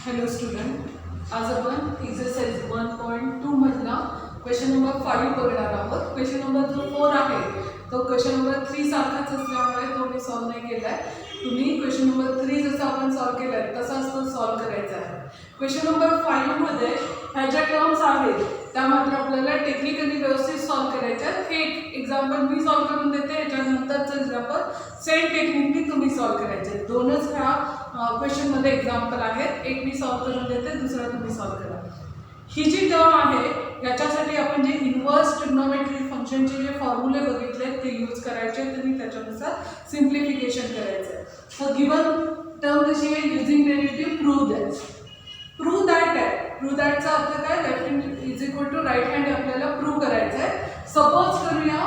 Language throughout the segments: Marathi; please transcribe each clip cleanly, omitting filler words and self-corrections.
हॅलो स्टुडंट, आज आपण एक्सरसाइज 1.2 मधला क्वेश्चन नंबर 5 बघणार आहोत. क्वेश्चन नंबर जो 4 आहे तो क्वेश्चन नंबर 3 सारखाच असल्यामुळे तो मी सॉल्व नाही केलाय. तुम्ही क्वेश्चन नंबर 3 जसा आपण सॉल्व केलाय तसाच तो सॉल्व करायचा आहे. क्वेश्चन नंबर 5 मध्ये ह्या ज्या टर्म्स आहेत त्या मात्र आपल्याला टेक्निकली व्यवस्थित सॉल्व करायच्या आहेत. हे एक एक्झाम्पल मी सॉल्व करून देते, याच्यानंतरचं एक्झाम्पल सेम टेक्निकली तुम्ही सॉल्व करायचे. दोनच ह्या क्वेश्चन मध्ये एक्झाम्पल आहेत, एक मी सॉल्व करून देते, दुसरा तुम्ही सॉल्व करा. ही जी टर्म आहे याच्यासाठी आपण जे इन्व्हर्स ट्रिग्नोमेट्रिक फंक्शनचे जे फॉर्म्युले बघितले ते यूज करायचे आणि त्याच्यानुसार सिम्प्लिफिकेशन करायचं. सो गिवन टर्म कशी आहे, using derivative prove that. Prove that आहे, प्रूव्ह दॅटचा अर्थ काय, left hand is equal to right hand आपल्याला प्रूव्ह करायचं आहे. सपोज करूया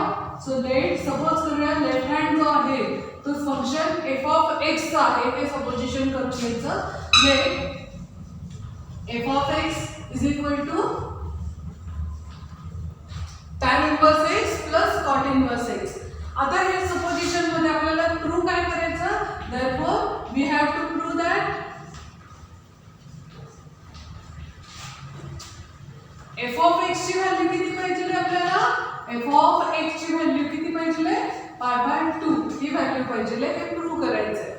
लेफ्ट हँड जो आहे तो फंक्शन एफ ऑफ एक्स चा आहे, हे सपोजिशन करून घ्यायचं. F of x is equal to tan inverse x plus cot inverse x. आता हे सपोजिशन मध्ये आपल्याला प्रूव्ह काय करायचं, therefore we have to prove that f of x ची व्हॅल्यू किती पाहिजे आपल्याला, एफ ऑफ एक्स ची व्हॅल्यू किती पाहिजे, π/2 ही व्हॅल्यू पाहिजे. हे प्रूव्ह करायचं आहे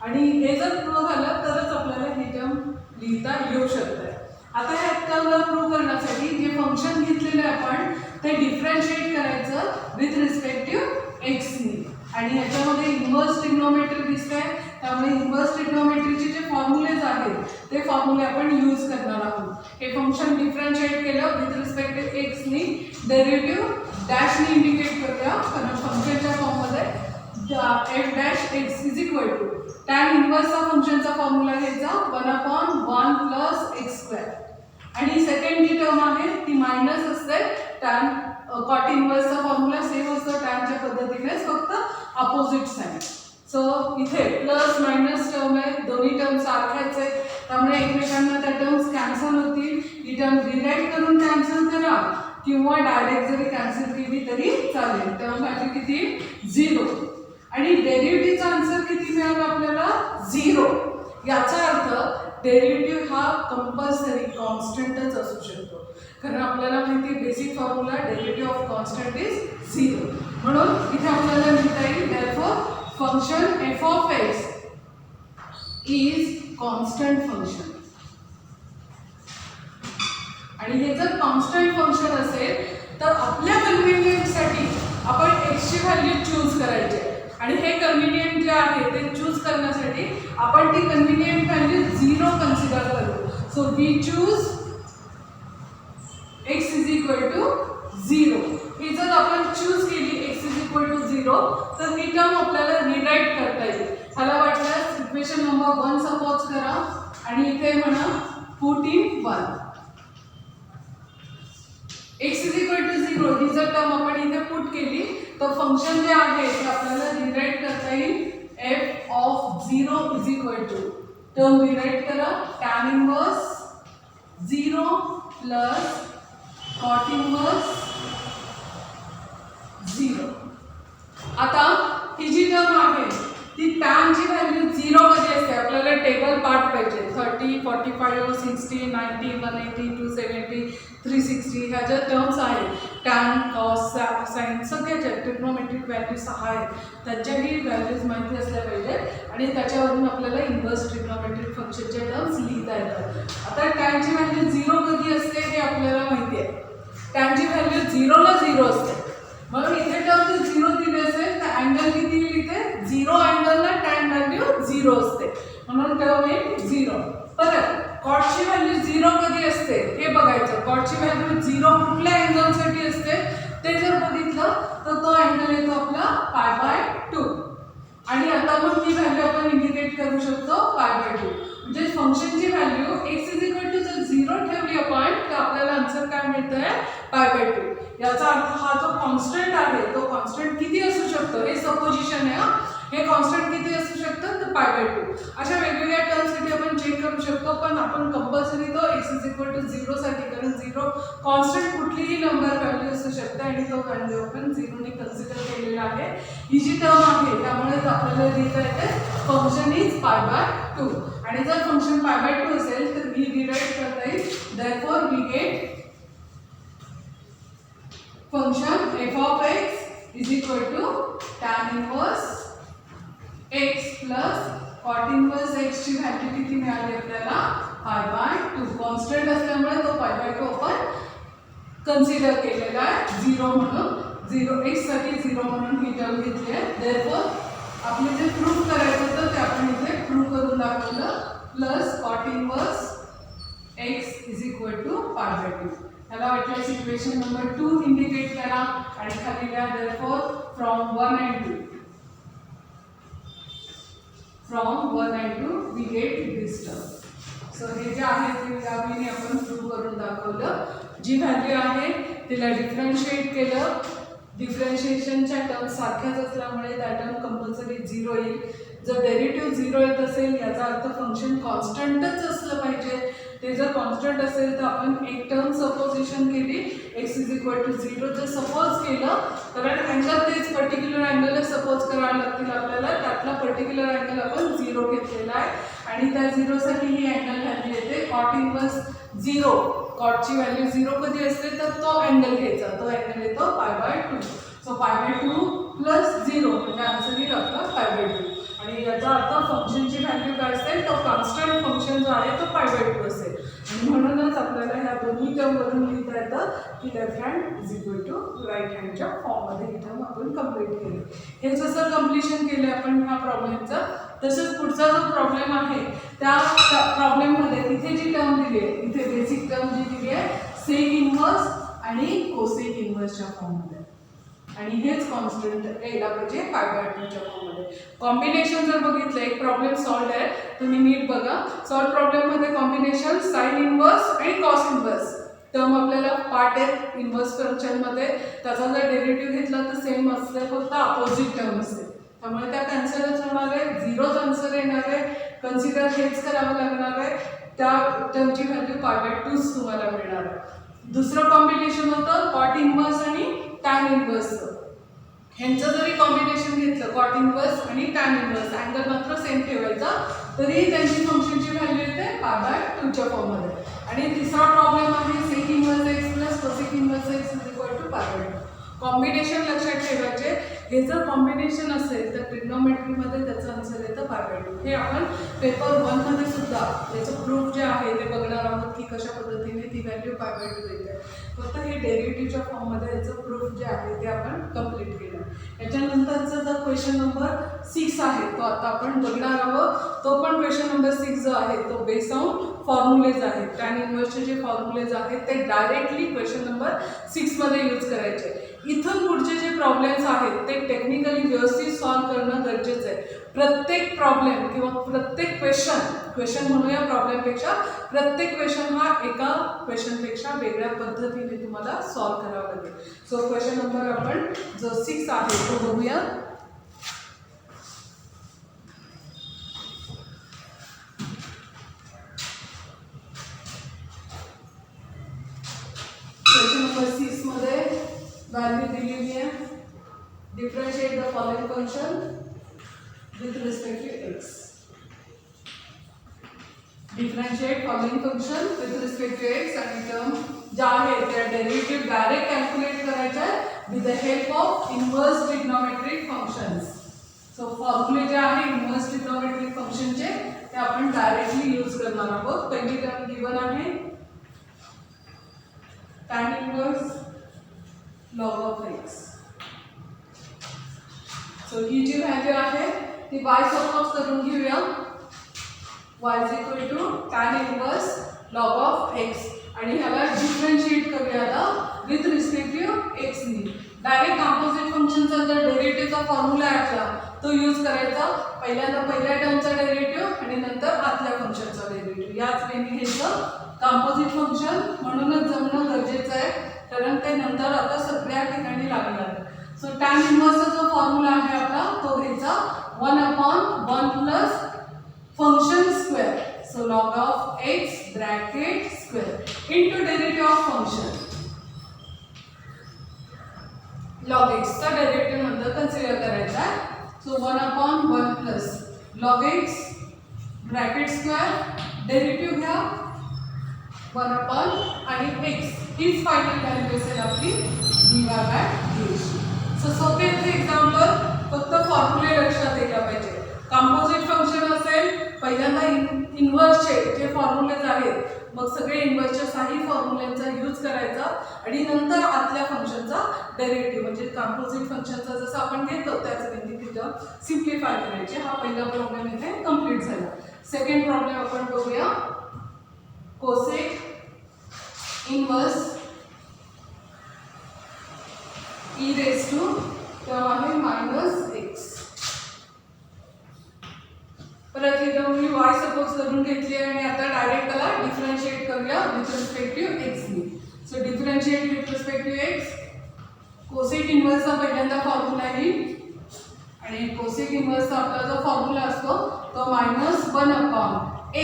आणि हे जर प्रूव्ह झालं तरच आपल्याला ही टर्म लिहिता येऊ शकते. आता ह्या टर्मला प्रूव्ह करण्यासाठी जे फंक्शन घेतलेले आपण ते डिफरन्शिएट करायचं विथ रिस्पेक्टिव्ह एक्स नी. आणि याच्यामध्ये इन्व्हर्स ट्रिग्नोमेट्री दिसतंय, त्यामुळे इन्व्हर्स ट्रिग्नोमेट्रीचे जे फॉर्म्युलेज आहेत ते फॉर्म्युले आपण यूज करणार आहोत. हे फंक्शन डिफरन्शिएट केलं विथ रिस्पेक्टिव्ह एक्स नी, डेरिव्हेटिव्ह डॅश नी इंडिकेट करूया, कारण फंक्शनच्या फॉर्ममध्ये f dash x is equal to tan इन्व्हर्सचा फंक्शनचा फॉर्म्युला घ्यायचा 1/1 प्लस एक्स स्क्वेअर. आणि सेकंड जी टर्म आहे ती मायनस असते, टॅन कॉट इन्व्हर्सचा फॉर्म्युला सेम असतो टॅनच्या पद्धतीनेच, फक्त अपोजिट साइन. सो इथे प्लस मायनस टर्म आहे, दोन्ही टर्म सारख्याच आहेत, त्यामुळे एकमेकांना त्या टर्म्स कॅन्सल होतील. ही टर्म रिराईट करून कॅन्सल करा किंवा डायरेक्ट जरी कॅन्सल केली तरी चालेल. टर्म व्हॅल्यू किती, 0. आणि डेरिव्हेटिव्हचा आन्सर किती मिळाला आपल्याला, 0. याचा अर्थ डेरिव्हेटिव्ह हा कंपल्सरी कॉन्स्टंटच असू शकतो, कारण आपल्याला माहिती आहे basic formula derivative of constant is 0. म्हणून इथे आपल्याला लिहिता येईल therefore function F of x is constant function. आणि हे जर कॉन्स्टंट फंक्शन असेल तर आपल्या कन्व्हिनियन्ससाठी आपण एक्स ची व्हॅल्यू चूज करायची आहे. आणि हे कन्व्हिनियंट जे आहे ते चूज करण्यासाठी आपण ती कन्व्हिनियंट व्हॅल्यू 0 कन्सिडर करू. So we choose x is equal to 0. ही जर आपण चूज केली x इज इक्वल टू 0 तर ही टर्म आपल्याला रिराईट करता येईल. ह्याला वाटल्यास इक्वेशन नंबर 1 सपोज करा आणि इथे म्हणा put in 1. x is equal to 0 ही जर टर्म आपण इथे पुट केली तर फंक्शन जे आहे ते आपल्याला रिराईट करता येईल f of 0 is equal to, term rewrite करा, tan inverse 0 plus cot inverse 0. आता ही जी टर्म आहे ती tan ची व्हॅल्यू 0 मध्ये असते. आपल्याला टेबल पार्ट पाहिजे, 30, 45, 60, 90, 180, 270, 360 ह्या ज्या टर्म्स आहेत टॅन, कॉस, साइन सगळ्याच्या ट्रिग्नोमेट्रिक व्हॅल्यू 6 आहेत, त्यांच्याही व्हॅल्यूज माहिती असल्या पाहिजेत आणि त्याच्यावरून आपल्याला इन्व्हर्स ट्रिग्नोमेट्रिक फंक्शनच्या टर्म्स लिहिता येतात. आता टॅनची व्हॅल्यू 0 कधी असते हे आपल्याला माहिती आहे. टॅनची व्हॅल्यू 0 ला 0 असते, म्हणून इथे टर्म 0 दिले असेल तर अँगल किती येईल, इथे 0 अँगलला टॅन व्हॅल्यू 0 असते, म्हणून टर्म येईल 0. परत कॉटची व्हॅल्यू 0 कधी असते हे बघायचं. कॉटची व्हॅल्यू 0 कुठल्या अँगलसाठी असते ते जर बघितलं तर तो अँगल येतो आपला π/2. आणि आता मग ही व्हॅल्यू आपण इंडिकेट करू शकतो π/2. म्हणजे फंक्शनची value x is equal to जर 0 ठेवली आपण तर आपल्याला आन्सर काय मिळतंय, π/2. याचा अर्थ हा जो कॉन्स्टंट आहे तो कॉन्स्टंट किती असू शकतो, हे सपोजिशन आहे, हे कॉन्स्टंट किती असू शकतं तर π/2. अशा वेगवेगळ्या टर्म्ससाठी आपण चेक करू शकतो, पण आपण कंपल्सरी तो x इज इक्वल टू 0 साठी, कारण 0 कॉन्स्टंट कुठलीही नंबर व्हॅल्यू असू शकते आणि तो व्हॅल्यू आपण 0 ने कन्सिडर केलेला आहे. ही जी टर्म आहे त्यामुळे आपल्याला लिहिता येते फंक्शन इज π/2. 2 आणि जर फंक्शन पाय बाय 2 असेल तर ही डिराइव्ह करता येईल therefore we get function f of x is equal to tan inverse x plus cot inverse x ची व्हॅल्यू किती मिळाली आपल्याला पाय बाय 2 कॉन्स्टंट असल्यामुळे तो पाय बाय 2 आपण कन्सिडर केलेला आहे 0 म्हणून 0 x साठी 0 म्हणून ही टर्म घेतली आहे देअरफॉर आपले जे प्रूफ करायचं होतं ते आपण इथे प्रूफ करून दाखवलं plus cot inverse x is equal to pi by 2 त्याला वाटल्यास इक्वेशन नंबर 2 इंडिकेट करा आणि खाली लिहा therefore from 1 and 2 from 1 and 2 we get this term so हे जे आहे ते यावेळी आपण प्रूफ करून दाखवलं जी व्हॅल्यू आहे तिला डिफरन्शिएट केलं डिफरन्शिएशनच्या टर्म्स सारख्याच असल्यामुळे त्या टर्म कंपल्सरी 0 येईल जर डेरिव्हेटिव्ह 0 येत असेल याचा अर्थ फंक्शन कॉन्स्टंटच असलं पाहिजे ते जर कॉन्स्टंट असेल तर आपण एक टर्म सपोजिशन केली x इज इक्वल टू 0 जर सपोज केलं कारण अँगल तेच पर्टिक्युलर अँगल सपोज करायला लागतील आपल्याला त्यातला पर्टिक्युलर अँगल आपण 0 घेतलेला आहे आणि त्या 0 साठी ही अँगल व्हॅल्यू येते कॉट इनवर्स 0 कॉटची व्हॅल्यू 0 कधी असते तर तो अँगल घ्यायचा तो अँगल येतो पाय बाय 2 सो पाय बाय 2 प्लस 0 म्हणजे आन्सर येईल आपला पाय बाय 2 आणि याचा अर्थ फंक्शनची व्हॅल्यू काय असेल तो कॉन्स्टंट फंक्शन जो आहे तो पाय बाय 2 असेल आणि म्हणूनच आपल्याला ह्या दोन्ही टर्मवरून लिहिता येतं की left hand is equal to right हँडच्या फॉर्ममध्ये ही टर्म आपण कंप्लीट केली हे जसं कम्प्लिशन केलं आपण ह्या प्रॉब्लेमचं तसंच पुढचा जो प्रॉब्लेम आहे त्या प्रॉब्लेममध्ये तिथे जी टर्म दिली आहे इथे बेसिक टर्म जी दिली आहे सेक इनवर्स आणि कोसेक इनवर्सच्या फॉर्ममध्ये आणि हेच कॉन्स्टंट यायला पाहिजे पाय बाय 2च्या फॉर्ममध्ये कॉम्बिनेशन जर बघितलं एक प्रॉब्लेम सॉल्व्ह आहे तुम्ही नीट बघा सॉल्व्ह प्रॉब्लेममध्ये कॉम्बिनेशन साइन इनवर्स आणि कॉस इनवर्स टर्म आपल्याला पार्ट आहे इनवर्स फंक्शनमध्ये त्याचा जर डेरिव्हेटिव्ह घेतला तर सेम असते फक्त अपोजिट टर्म असते त्यामुळे त्या कॅन्सलच होणार आहे 0च आन्सर येणार आहे कन्सिडर हेच करावं लागणार आहे त्या टर्मची व्हॅल्यू पाय बाय 2च तुम्हाला मिळणार आहे दुसरं कॉम्बिनेशन होतं कॉट इनवर्स आणि टॅन इनवर्सचं ह्यांचं जरी कॉम्बिनेशन घेतलं कॉट इनवर्स आणि टॅन इनवर्स अँगल मात्र सेम ठेवायचा तरी त्यांची फंक्शनची व्हॅल्यू येते पाय बाय 2च्या फॉर्ममध्ये आणि तिसरा प्रॉब्लेम आहे sec inverse x plus cosec inverse x is equal to pi by 2 combination लक्षात ठेवायचे हे जर कॉम्बिनेशन असेल तर ट्रिग्नोमेट्रीमध्ये त्याचं आन्सर येतं पाय बाय 2 हे आपण पेपर 1 मध्ये सुद्धा याचं प्रूफ जे आहे ते बघणार आहोत की कशा पद्धतीने ती व्हॅल्यू पाय बाय 2 येते फक्त हे डेरिव्हेटिव्हच्या फॉर्ममध्ये याचं प्रूफ जे आहे ते आपण कंप्लीट केलं याच्यानंतरचा जो क्वेश्चन नंबर 6 आहे तो आता आपण बघणार आहोत तो पण क्वेश्चन नंबर 6 जो आहे तो बेस ऑन फॉर्म्युलेज आहेत टॅन इनवर्सचे जे फॉर्म्युलेज आहेत ते डायरेक्टली क्वेश्चन नंबर 6 मध्ये यूज करायचे इथून पुढचे जे प्रॉब्लेम्स आहेत ते टेक्निकली व्यवस्थित सॉल्व्ह करणं गरजेचं आहे प्रत्येक प्रॉब्लेम किंवा प्रत्येक क्वेश्चन म्हणूया प्रॉब्लेमपेक्षा प्रत्येक क्वेश्चन हा एका क्वेश्चनपेक्षा वेगळ्या पद्धतीने तुम्हाला सॉल्व्ह करावा लागेल सो क्वेश्चन नंबर आपण जो 6 आहे तो बघूया क्वेश्चन नंबर 6 मध्ये व्हॅल्यू दिलेली आहे differentiate the following function with respect to x differentiate following function with respect to x आणि टर्म ज्या आहेत त्या डेरिव्हेटिव्ह डायरेक्ट कॅल्क्युलेट करायच्या with the help of inverse trigonometric functions so फॉर्म्युले जे आहे इनवर्स ट्रिग्नोमेट्रिक फंक्शनचे ते आपण डायरेक्टली यूज करणार आहोत पहिली टर्म गिवन आहे tan inverse log of x so ही जी व्हॅल्यू आहे ती y सपोज करून घेऊया y is equal to tan inverse log of x आणि ह्याला डिफरन्शिएट करूया आता विथ रिस्पेक्ट टू x नी डायरेक्ट कंपोजिट फंक्शनचा जर डेरिव्हेटिव्हचा फॉर्म्युला आहे आपला तो यूज करायचा पहिल्यांदा पहिल्या टर्मचा डेरिव्हेटिव्ह आणि नंतर आतल्या फंक्शनचा डेरिव्हेटिव्ह याच वेळी घ्यायचं कंपोजिट फंक्शन म्हणूनच जमणं गरजेचं आहे कारण ते नंतर आता सगळ्या ठिकाणी लागणार सो टॅन इनवर्सचा जो फॉर्म्युला आहे आपला तो घ्यायचा 1/1 plus function square so log of x bracket square into derivative of function log एक्सचा डेरिव्हेटिव्ह नंतर कन्सिडर करायचा आहे so 1/1 plus log x bracket square derivative घ्या 1 अपॉन आणि x हीच फायनल व्हॅल्यू असेल आपली dy/dx. सो सोपे एक्झाम्पल, फक्त फॉर्म्युले लक्षात यायला पाहिजे. कंपोजिट फंक्शन असेल, पहिल्यांदा इन्व्हर्सचे जे फॉर्म्युलेज आहेत, मग सगळे इन्व्हर्सच्या काही फॉर्म्युल्यांचा यूज करायचा आणि नंतर आतल्या फंक्शनचा डेरिव्हेटिव्ह म्हणजे कंपोजिट फंक्शनचा जसं आपण घेतो त्याच तिथं सिम्प्लिफाय करायचे. हा पहिला प्रॉब्लेम इथे कंप्लीट झाला. सेकंड प्रॉब्लेम आपण बघूया. Cosec inverse e raise to term आहे -x. परत इथं मी y सपोज करून घेतली आणि आता डायरेक्ट त्याला डिफरन्शिएट करूया विथ रिस्पेक्ट टू x नी. So differentiate with respect to x. Cosec इन्व्हर्सचा पहिल्यांदा फॉर्म्युला येईल आणि कोसेक इन्व्हर्सचा आपला जो फॉर्म्युला असतो तो -1 अपॉन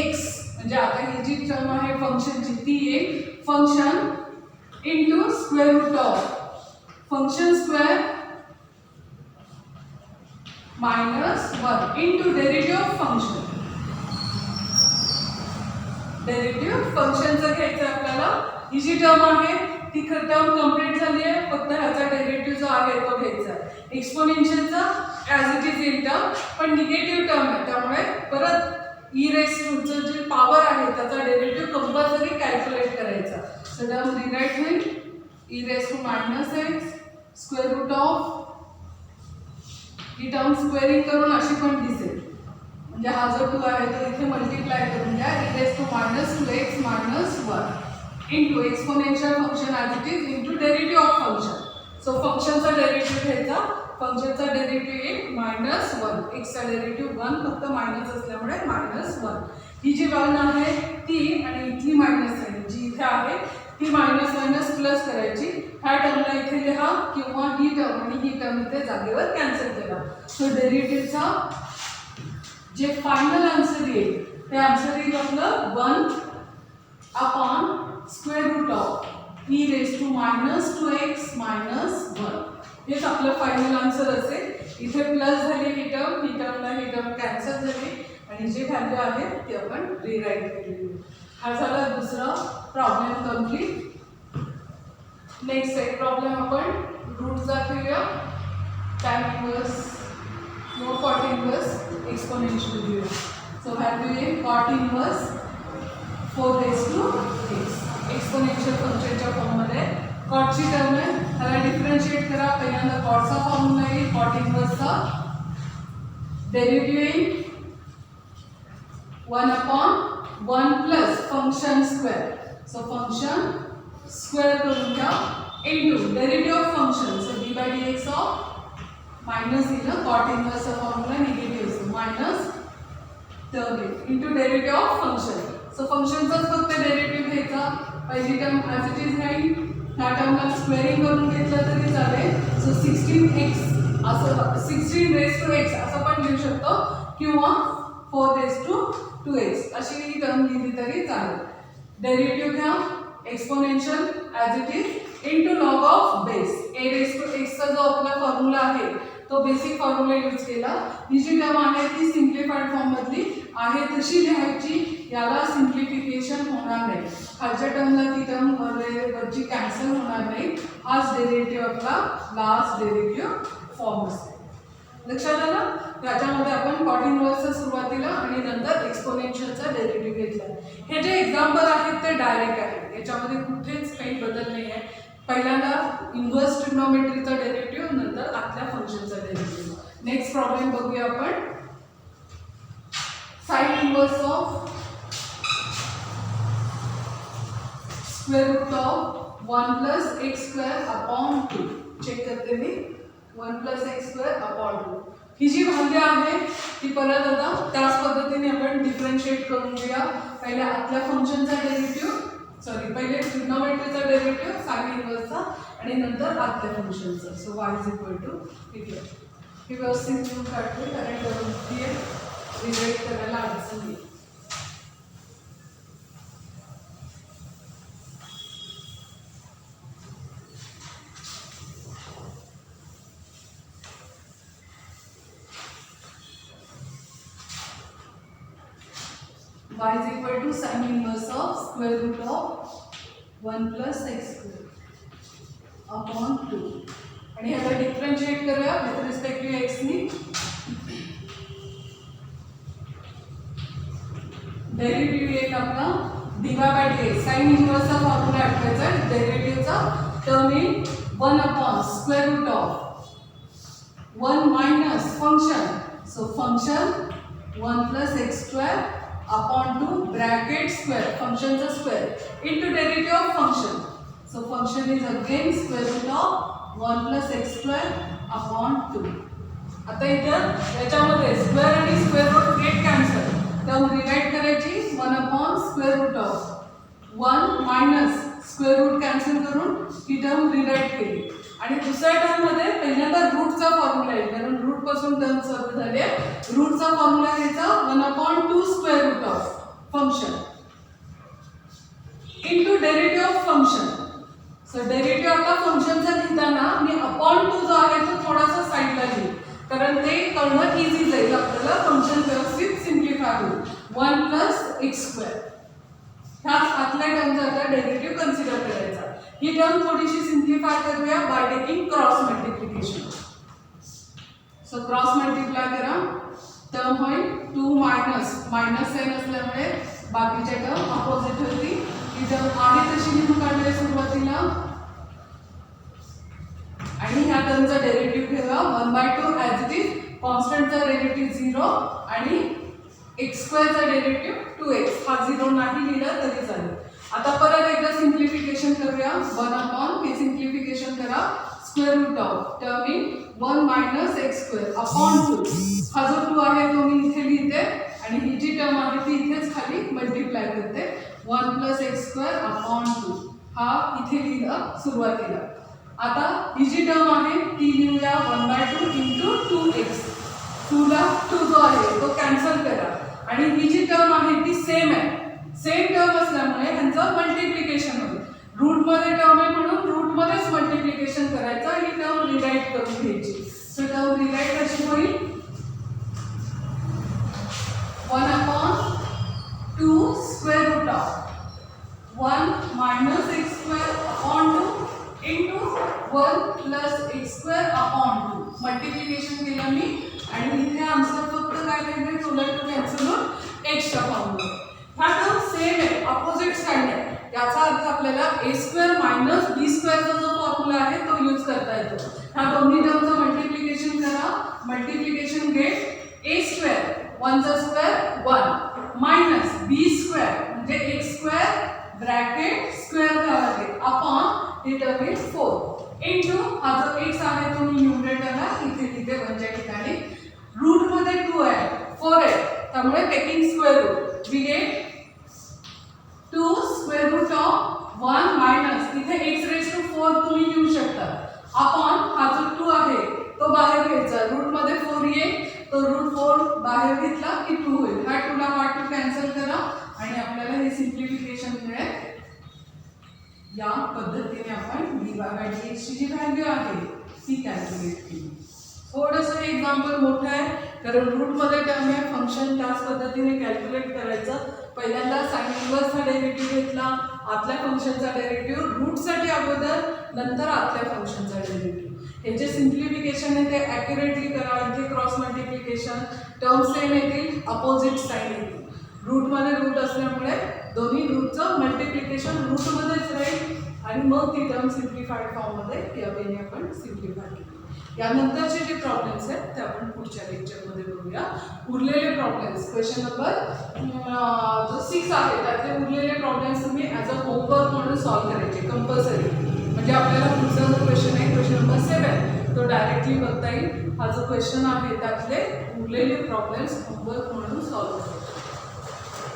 x म्हणजे आता ही जी टर्म आहे फंक्शनची ती एक function into square root of function square -1 into derivative of function. Derivative फंक्शनचं घ्यायचं आपल्याला. ही जी टर्म आहे ती टर्म कंप्लीट झाली आहे, फक्त ह्याचा डेरिव्हेटिव्ह जो आहे तो घ्यायचा आहे. एक्सपोनेन्शियलचा as it is in term पण निगेटिव्ह टर्म आहे, त्यामुळे परत ई रेस टूचं जे पॉवर आहे त्याचा डेरिव्हेटिव्ह कंपल्सरी कॅल्क्युलेट करायचा. सो टर्म रिराईट होईल e raise to -x square root of, ही टर्म स्क्वेअरिंग करून अशी पण दिसेल म्हणजे हा जो 2 आहे तो इथे मल्टिप्लाय करून द्या e raise to -2x -1 into exponential function as it is into derivative of function. So फंक्शनचा डेरिव्हेटिव्ह घ्यायचा. फंक्शनचा डेरिव्हेटिव्ह येईल -1. एक्सचा डेरिव्हेटिव्ह 1 फक्त मायनस असल्यामुळे -1. ही जी 1 आहे ती आणि इथली मायनस आहे जी इथे आहे ती मायनस प्लस करायची. ह्या टर्मला इथे लिहा किंवा ही टर्म आणि ही टर्म इथे जागेवर कॅन्सल करा. सो डेरिव्हेटिव्हचा जे फायनल आन्सर येईल ते आन्सर येईल आपलं 1 upon square root of e raise to -2x -1. हेच आपलं फायनल आन्सर असेल. इथे प्लस झाली ही टर्म कॅन्सल झाली आणि जी व्हॅल्यू आहे ती आपण रिराईट केली. हा झाला दुसरा प्रॉब्लेम कंप्लीट. नेक्स्ट एक प्रॉब्लेम आपण रूटचा घेऊया. टॅन इन्व्हर्स किंवा कॉट इन्व्हर्स एक्सपोनेन्शियल घेऊया. सो व्हॅल्यू येईल cot inverse 4 raise to x. Exponential फंक्शनच्या फॉर्ममध्ये कॉटची टर्म आहे, त्याला डिफरन्शिएट करा. पहिल्यांदा कॉटचा फॉर्म्युला येईल, कॉट इन्व्हर्सचा डेरिव्हेटिव्ह येईल 1 upon 1 plus function square. So function square करून घ्या into derivative of function. So dy/dx of minus येईल कॉट इन्व्हर्सचा फॉर्म्युला निगेटिव्ह असतो मायनस टर्म येईल into derivative of function. So फंक्शनचाच फक्त डेरिव्हेटिव्ह घ्यायचा. पहिली टर्म ॲज इट इज राहील. ह्या टर्मला स्क्वेअरिंग करून घेतलं तरी चालेल. सो 16x असं 16 रेज टू x असं पण लिहू शकतो किंवा 4 रेज टू 2x अशी ही टर्म लिहिली तरी चालेल. डेरिव्हेटिव्ह घ्या exponential as it is into log of base. a raise to x चा जो आपला फॉर्म्युला आहे तो बेसिक फॉर्म्युला यूज केला. ही जी टर्म आहे ती सिम्प्लिफाईड फॉर्म मधली आहे तशी लिहायची, याला सिम्प्लिफिकेशन होणार नाही. खालच्या टर्मला ती टर्म वरची कॅन्सल होणार नाही. हाच डेरिव्हेटिव्ह आपला लास्ट डेरिव्हेटिव्ह फॉर्म असते. लक्षात आलं. त्याच्यामध्ये आपण कॉट इन्व्हर्सचा सुरुवातीला आणि नंतर एक्सपोनेन्शियलचा डेरिव्हेटिव्ह घेतला. हे जे एक्झाम्पल आहेत ते डायरेक्ट आहेत, याच्यामध्ये कुठेच काही बदल नाही आहे. पहिल्यांदा इन्व्हर्स ट्रिग्नोमेट्रीचा डेरिव्हेटिव्ह, नंतर आतल्या फंक्शनचा डेरिव्हेटिव्ह. नेक्स्ट प्रॉब्लेम बघूया आपण. Sine inverse of square root of 1 plus x square upon 2. Check करते मी. 1 प्लस एक्स स्क्वेअर अपॉन 2 ही जी व्हॅल्यू आहे ती परत आता त्याच पद्धतीने आपण डिफरन्शिएट करून घेऊया. पहिले आतल्या फंक्शनचा डेरिव्हेटिव्ह पहिले ट्रिग्नोमेट्रीचा डेरिव्हेटिव्ह साइन इन्व्हर्सचा आणि नंतर आतल्या फंक्शनचा. So y is equal to इथे ही व्यवस्थित लिहून काढते कारण रिलेट करायला अडचण येईल. y is equal to sin inverse of square root of 1 plus x square upon 2. आणि ह्याला डिफरन्शिएट करूया विथ रिस्पेक्ट टू x नी. डेरिव्हेटिव्ह येईल आपला dy by dx. साइन इनवर्सचा फॉर्म्युला आठवायचा. डेरिव्हेटिव्हचा टर्म येईल 1 upon square root of 1 minus function. So function 1 plus x square upon 2 bracket square function चा square into derivative of function. So function is again square root of 1 plus x square upon 2. आता इथं याच्यामध्ये स्क्वेअर आणि square root get cancel. Term divide करायची 1 upon square root of 1 minus square root cancel करून ही टर्म रिराईट केली. आणि दुसऱ्या टर्म मध्ये पहिल्यांदा रूटचा फॉर्म्युला आहे कारण रूट पासून टर्म सुरू झाले. रूटचा फॉर्म्युला घ्यायचा 1 upon 2 square root of function into derivative of function. So derivative आता फंक्शनचा लिहिताना मी अपॉन 2 जो आहे तो थोडासा साइडला घेईन कारण ते कळणं इझी जाईल आपल्याला. फंक्शन व्यवस्थित सिम्प्लिफाय होईल. 1 plus x square ह्याच आतल्या टर्मचा आता डेरिव्हेटिव्ह कन्सिडर करायचा. ही टर्म थोडीशी सिम्प्लिफाय करूया by taking cross multiplication. So cross multiply करा. टर्म होईल 2 मायनस मायनस साइन असल्यामुळे बाकीच्या टर्म अपोजिट होती. ही टर्म आहे तशी लिहून काढूया सुरुवातीला आणि ह्या टर्मचा डेरिव्हेटिव्ह ठेवा 1/2 ॲज इट इज. कॉन्स्टंटचा डेरिव्हेटिव्ह 0 आणि x स्क्वेअरचा डेरिव्हेटिव्ह 2x. हा 0 नाही लिहिला तरी चालेल. आता परत एकदा सिम्प्लिफिकेशन करूया. 1 upon हे सिम्प्लिफिकेशन करा square root of term in 1 minus x square upon 2. हा जो 2 आहे तो मी इथे लिहिते आणि ही जी टर्म आहे ती इथेच खाली मल्टिप्लाय करते. 1 plus x square upon 2 हा इथे लिहिला सुरुवातीला. आता ही जी टर्म आहे ती लिहूया 1/2 into 2x. 2 ला 2 जो आहे तो कॅन्सल करा आणि ही जी टर्म आहे ती सेम आहे. सेम टर्म असल्यामुळे ह्यांचं मल्टिप्लिकेशन होईल. रूट मध्ये टर्म आहे म्हणून रूट मध्येच मल्टिप्लिकेशन करायचं. ही टर्म रिराईट करून घ्यायची. सो टर्म रिराईट कशी होईल 1 upon 2 square root of 1 minus x square upon 2 into 1 plus x square upon 2. Multiplication केलं मी आणि इथे आन्सर फक्त काय लिहिले टोटल टू कॅन्सल होऊन x चा फॉर्म्युला. हा टर्म सेम आहे अपोजिट साइड आहे. याचा अर्थ आपल्याला a स्क्वेअर मायनस b स्क्वेअरचा जो फॉर्म्युला आहे तो यूज करता येतो. ह्या दोन्ही टर्मचं मल्टिप्लिकेशन करा. मल्टिप्लिकेशन गेट a स्क्वेअर 1 चा स्क्वेअर 1 मायनस b स्क्वेअर म्हणजे x स्क्वेअर ब्रॅकेट स्क्वेअर करावे अपॉन हे टर्म येईल 4 इनटू हा जो x आहे तो मी न्यूमरेटरला इथे लिहिते 1 च्या ठिकाणी. रूट मध्ये 2 आहे 4 आहे त्यामुळे taking square root we get 2 square root of 1 minus इथे x raised to 4 तुम्ही लिहू शकता अपॉन हा जो 2 आहे तो बाहेर घ्यायचा. रूट मध्ये 4 येईल तो रूट 4 बाहेर घेतला की 2 होईल. हा 2 ला हा 2 कॅन्सल करा आणि आपल्याला हे सिम्प्लिफिकेशन मिळेल. या पद्धतीने आपण dy by dx ची जी व्हॅल्यू आहे ती कॅल्क्युलेट केली. थोडंसं हे एक्झाम्पल मोठं आहे कारण रूट मध्ये टर्म आहे फंक्शन त्याच पद्धतीने कॅल्क्युलेट करायचं. पहिल्यांदा साइन इनवर्सचा डेरिव्हेटिव्ह घेतला आतल्या फंक्शनचा डेरिव्हेटिव्ह रूटसाठी अगोदर नंतर आतल्या फंक्शनचा डेरिव्हेटिव्ह. हे जे सिम्प्लिफिकेशन आहे ते ॲक्युरेटली करा. इथे क्रॉस मल्टिप्लिकेशन टर्म सेम येतील अपोजिट साईड येतील. रूटमध्ये रूट असल्यामुळे दोन्ही रूटचं मल्टिप्लिकेशन रूटमध्येच राहील आणि मग ती टर्म सिम्प्लिफाईड फॉर्ममध्ये या वेळी आपण सिम्प्लिफाय केली. यानंतरचे जे प्रॉब्लेम्स आहेत ते आपण पुढच्या लेक्चरमध्ये बघूया. उरलेले प्रॉब्लेम्स क्वेश्चन नंबर जो 6 आहे त्यातले उरलेले प्रॉब्लेम्स तुम्ही ॲज अ होमवर्क म्हणून सॉल्व्ह करायचे कंपल्सरी. म्हणजे आपल्याला पुढचा जो क्वेश्चन आहे क्वेश्चन नंबर 7 तो डायरेक्टली बघता येईल. हा जो क्वेश्चन आहे त्यातले उरलेले प्रॉब्लेम्स होमवर्क म्हणून सॉल्व्ह करायचे.